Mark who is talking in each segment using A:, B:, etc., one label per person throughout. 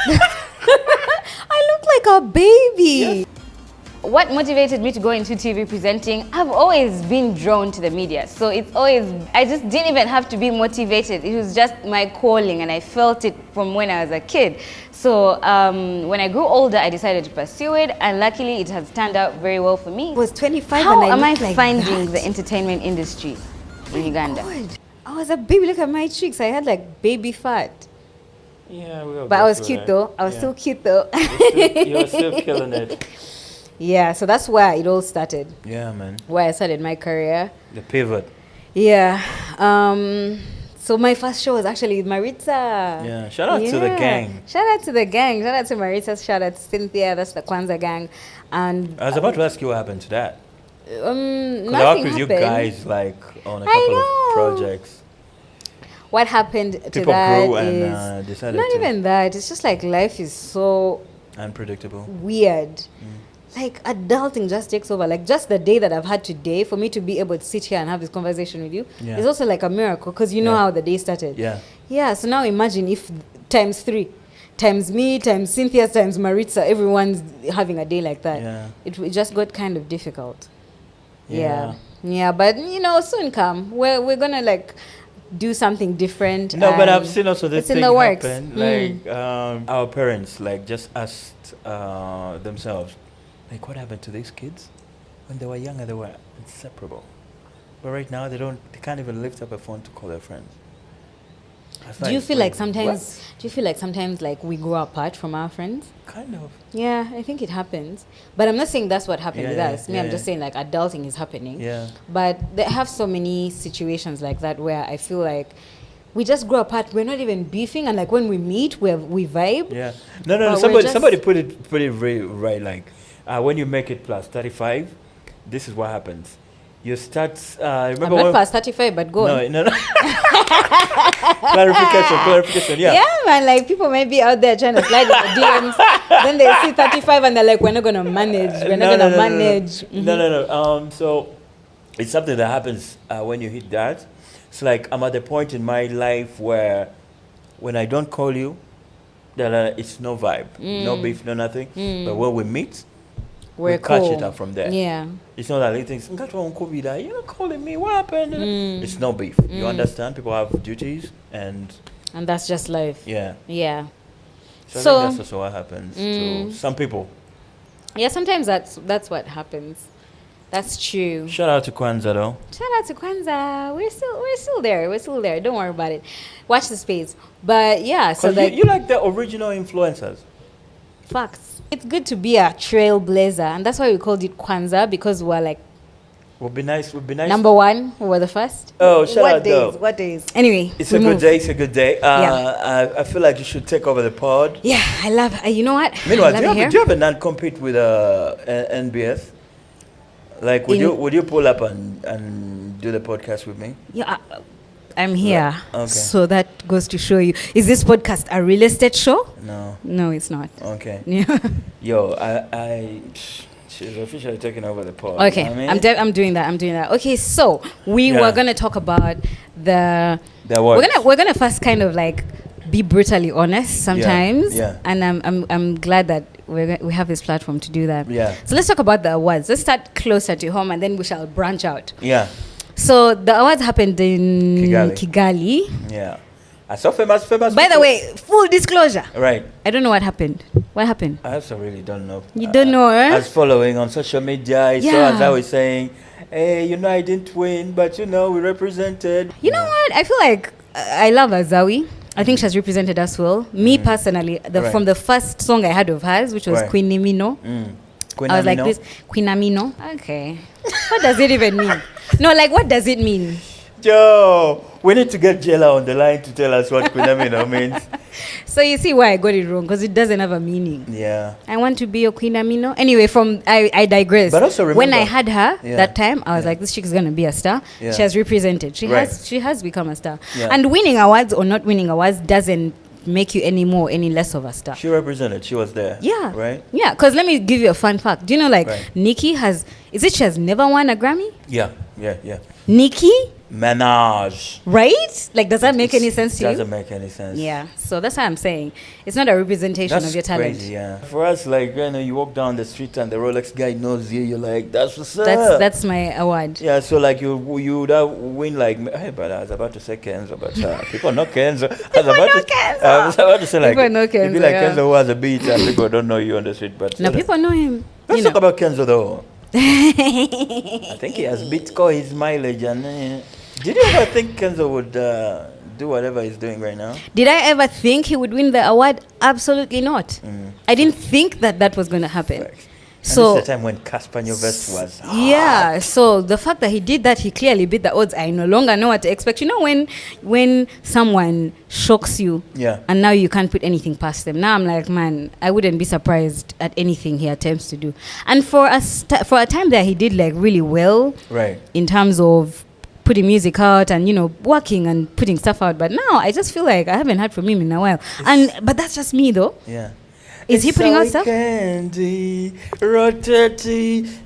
A: I look like a baby. Yes. What motivated me to go into TV presenting? I've always been drawn to the media. So it's always, I just didn't even have to be motivated. It was just my calling, and I felt it from when I was a kid. So when I grew older, I decided to pursue it, and luckily it has turned out very well for me.
B: I was 25
A: How
B: and
A: am I
B: like
A: finding
B: that?
A: the entertainment industry in Uganda?
B: God. I was a baby. Look at my cheeks. I had like baby fat.
C: Yeah, we all
B: But
C: go
B: I was
C: through
B: cute
C: that.
B: though. I was still cute though.
C: You're still killing it.
B: Yeah, so that's where it all started.
C: Yeah, man.
B: Where I started my career.
C: The pivot.
B: Yeah. So my first show was actually with Maritza.
C: Yeah. Shout out to the gang.
B: Shout out to the gang. Shout out to Maritza. Shout out to Cynthia. That's the Kwanzaa gang. And
C: I was about to ask you what happened to that. Because I
B: nothing
C: worked with
B: happened.
C: you guys like on a couple of projects.
B: What happened to
C: People
B: that
C: grew
B: is
C: and decided
B: not
C: to.
B: even that. It's just like life is so
C: Unpredictable.
B: weird. Like adulting just takes over. Like just the day that I've had today, for me to be able to sit here and have this conversation with you is also like a miracle, because you know how the day started. Yeah. So now imagine if times 3, times me, times Cynthia, times Maritza, everyone's having a day like that.
C: Yeah.
B: It just got kind of difficult. Yeah. But soon come. We're gonna like do something different.
C: No, but I've seen also this
B: it's
C: thing
B: in the works.
C: happen. Like our parents like just asked themselves, like, what happened to these kids? When they were younger, they were inseparable. But right now, they can't even lift up a phone to call their friends.
B: Do you feel like sometimes like we grow apart from our friends?
C: Kind of.
B: Yeah, I think it happens. But I'm not saying that's what happened with us. I'm just saying like adulting is happening.
C: Yeah.
B: But they have so many situations like that where I feel like we just grow apart. We're not even beefing, and like when we meet, we vibe.
C: Yeah. No. Somebody put it very right. Like when you make it plus 35, this is what happens. You start. Remember
B: I'm not past 35, but go on.
C: No. Clarification. Yeah.
B: Yeah, man. Like people might be out there trying to slide in the DMs. Then they see 35 and they're like, "We're not gonna manage. We're not gonna manage."
C: No. So it's something that happens when you hit that. It's like I'm at the point in my life where when I don't call you, that it's no vibe, no beef, no nothing. But when we meet, we catch it up from there.
B: Yeah.
C: It's not that he thinks, you're not calling me, what happened? It's no beef. You understand? People have duties and
B: that's just life.
C: Yeah.
B: Yeah.
C: So I think that's also what happens to some people.
B: Yeah, sometimes that's what happens. That's true.
C: Shout out to Kwanzaa though.
B: Shout out to Kwanzaa. We're still there. We're still there. Don't worry about it. Watch the space. But yeah, so like
C: you like the original influencers.
B: Facts. It's good to be a trailblazer, and that's why we called it Kwanzaa, because we're like
C: Would be nice.
B: number one. We were the first.
C: Oh, shout out though.
B: What days? Anyway,
C: It's a good day. It's a good day.
B: Yeah.
C: I feel like you should take over the pod.
B: Yeah, I love. You know what?
C: Meanwhile,
B: I
C: do
B: love
C: you have a non-compete with NBS? Like, would you pull up and do the podcast with me?
B: Yeah, I'm here.
C: Okay.
B: So that goes to show you. Is this podcast a real estate show?
C: No.
B: No, it's not.
C: Okay.
B: Yeah.
C: Yo, she's officially taking over the pod.
B: Okay,
C: I mean,
B: I'm doing that. Okay, so we were gonna talk about the.
C: works.
B: We're gonna first kind of like be brutally honest sometimes.
C: Yeah.
B: And I'm glad that we have this platform to do that.
C: Yeah.
B: So let's talk about the awards. Let's start closer to home, and then we shall branch out.
C: Yeah.
B: So the awards happened in Kigali.
C: Yeah. I saw famous.
B: By the way, full disclosure.
C: Right.
B: I don't know what happened. What happened?
C: I also really don't know.
B: You don't know, eh?
C: I was following on social media. I saw as I was saying, hey, I didn't win, but we represented.
B: You know what? I feel like I love Azawi. I think she has represented us well. Me personally, from the first song I heard of hers, which was Queen Amino. I was like this, Queen Amino. Okay. What does it even mean? No, like what does it mean?
C: Yo, we need to get Jella on the line to tell us what Queen Amino means.
B: So you see why I got it wrong, because it doesn't have a meaning.
C: Yeah.
B: I want to be your Queen Amino. Anyway, I digress.
C: But also remember,
B: when I had her that time, I was like, this chick is gonna be a star.
C: Yeah.
B: She has represented. She has become a star.
C: Yeah.
B: And winning awards or not winning awards doesn't make you any less of a star.
C: She represented. She was there.
B: Yeah.
C: Right?
B: Yeah, because let me give you a fun fact. Do you know, like, Nikki she has never won a Grammy?
C: Yeah.
B: Nikki
C: menage.
B: Right? Like, does that make any sense to you?
C: Doesn't make any sense.
B: Yeah. So that's what I'm saying. It's not a representation of your talent.
C: Crazy, yeah. For us, like, you walk down the street and the Rolex guy knows you, you're like, that's what's up.
B: That's my award.
C: Yeah, so like you would win like, hey, but I was about to say Kenzo, but people know Kenzo. I was about to say like,
B: people know Kenzo,
C: you'd be like Kenzo who has a beat and people don't know you on the street. But
B: no, people know him.
C: Let's talk about Kenzo though. I think he has Bitcoin, his mileage, and did you ever think Kenzo would do whatever he's doing right now?
B: Did I ever think he would win the award? Absolutely not. I didn't think that was going to happen.
C: Right.
B: So
C: this is the time when Casper Nyovest was hot.
B: Yeah, so the fact that he did that, he clearly beat the odds. I no longer know what to expect. You know, when someone shocks you, and now you can't put anything past them. Now I'm like, man, I wouldn't be surprised at anything he attempts to do. And for a time there, he did like really well,
C: right, in
B: terms of putting music out and, you know, working and putting stuff out. But now I just feel like I haven't heard from him in a while. But that's just me though.
C: Yeah.
B: Is he putting out stuff?
C: Candy, rotate.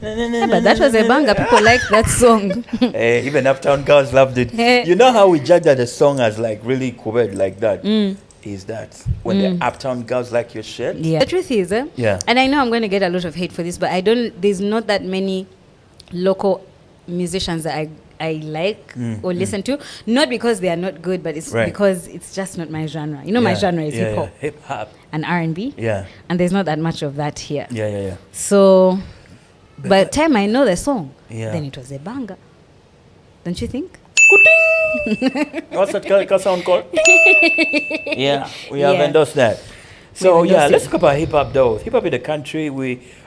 B: Yeah, but that was a banger. People like that song.
C: Hey, even Uptown Girls loved it. You know how we judge that the song as like really cool like that? Is that when the Uptown Girls like your shit?
B: Yeah. The truth is, and I know I'm going to get a lot of hate for this, but there's not that many local musicians that I like or listen to, not because they are not good, but it's because it's just not my genre. You know, my genre is hip hop,
C: hip hop,
B: and R&B.
C: Yeah, and
B: there's not that much of that here.
C: Yeah.
B: So, by the time I know the song, then it was a banger. Don't you think?
C: What's that sound called? Yeah, we have endorsed that. So let's talk about hip hop though. Hip hop in the country,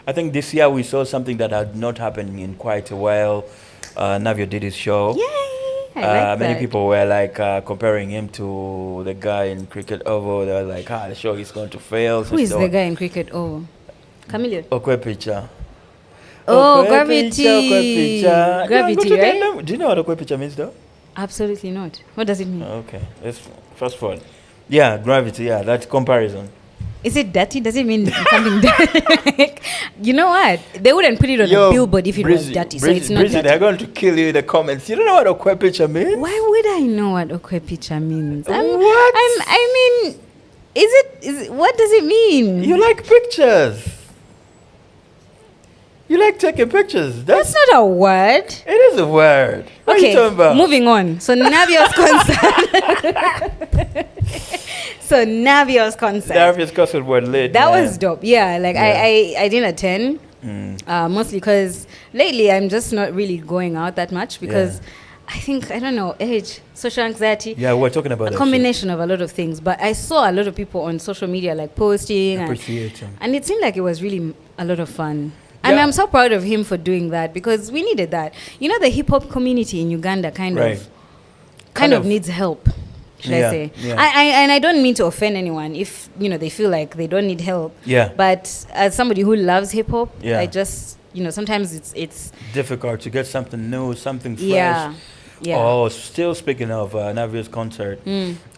C: I think this year we saw something that had not happened in quite a while. Navio did his show.
B: Yay! I like
C: many
B: that.
C: people were like comparing him to the guy in Cricket Oval. They were like, the show is going to fail.
B: Who is the guy in Cricket Oval? Chameleon.
C: Okwepicha.
B: Oh, Gravity. Gravity, right?
C: Do you know what Okwepicha means though?
B: Absolutely not. What does it mean?
C: Okay, let's fast forward. Yeah, Gravity, that comparison.
B: Is it dirty? Does it mean something dirty? You know what? They wouldn't put it on a billboard if it was dirty, so it's not dirty.
C: They're going to kill you in the comments. You don't know what Okwepicha means?
B: Why would I know what Okwepicha means?
C: What?
B: I mean, what does it mean?
C: You like pictures. You like taking pictures.
B: That's not a word.
C: It is a word. What are you talking about?
B: Moving on. So Navio's concert. Navio's concert was lit. That was dope. Yeah, like I didn't attend. Mostly because lately I'm just not really going out that much because I think, I don't know, age, social anxiety.
C: Yeah, we're talking about
B: a combination of a lot of things. But I saw a lot of people on social media like posting. And it seemed like it was really a lot of fun. And I'm so proud of him for doing that because we needed that. You know, the hip hop community in Uganda kind of needs help. Should I say? Yeah. I don't mean to offend anyone if, you know, they feel like they don't need help. Yeah. But as somebody who loves hip hop, I just, you know, sometimes it's
C: difficult to get something new, something fresh.
B: Yeah.
C: Oh, still speaking of Navio's concert,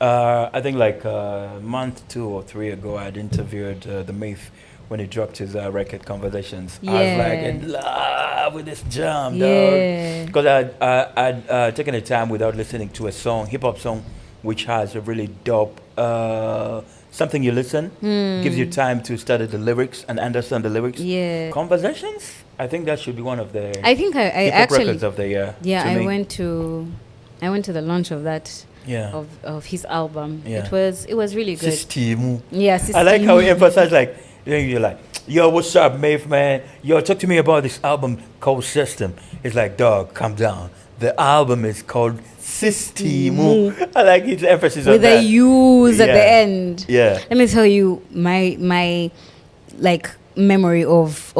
C: I think like a month, 2 or 3 ago, I'd interviewed The Myth when he dropped his record Conversations. I was like in love with this jam, dog. Because I'd taken the time without listening to a song, hip hop song, which has a really dope something you listen, gives you time to study the lyrics and understand the lyrics. Yeah. Conversations, I think that should be one of the actually records of the year.
B: Yeah, I went to the launch of that. Yeah. Of his album. Yeah. It was really good.
C: System.
B: Yeah, System.
C: I like how he emphasized like you're like, yo, what's up, Maeve, man? Yo, talk to me about this album called System. It's like, dog, calm down. The album is called System. I like his emphasis on that.
B: With a U's at the end.
C: Yeah.
B: Let me tell you my like memory of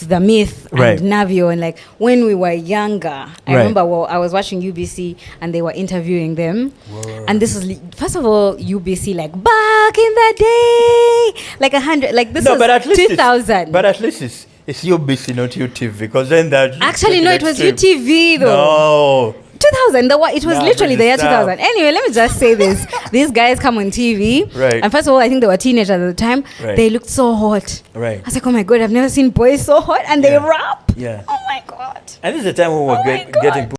B: The Myth and Navio, and like when we were younger. I remember I was watching UBC and they were interviewing them. Whoa. And this was first of all UBC like back in the day, like 100, like this was 2000.
C: But at least it's UBC, not UTV, because then that
B: actually no, it was UTV
C: No.
B: though. 2000, it was literally the year 2000. Anyway, let me just say this. These guys come on TV. Right. And first of all, I think they were teenagers at the time. Right. They looked so hot. Right. I was like, oh my God, I've never seen boys so hot. And they rap. Yeah. Oh my God.
C: And this is the time when we were getting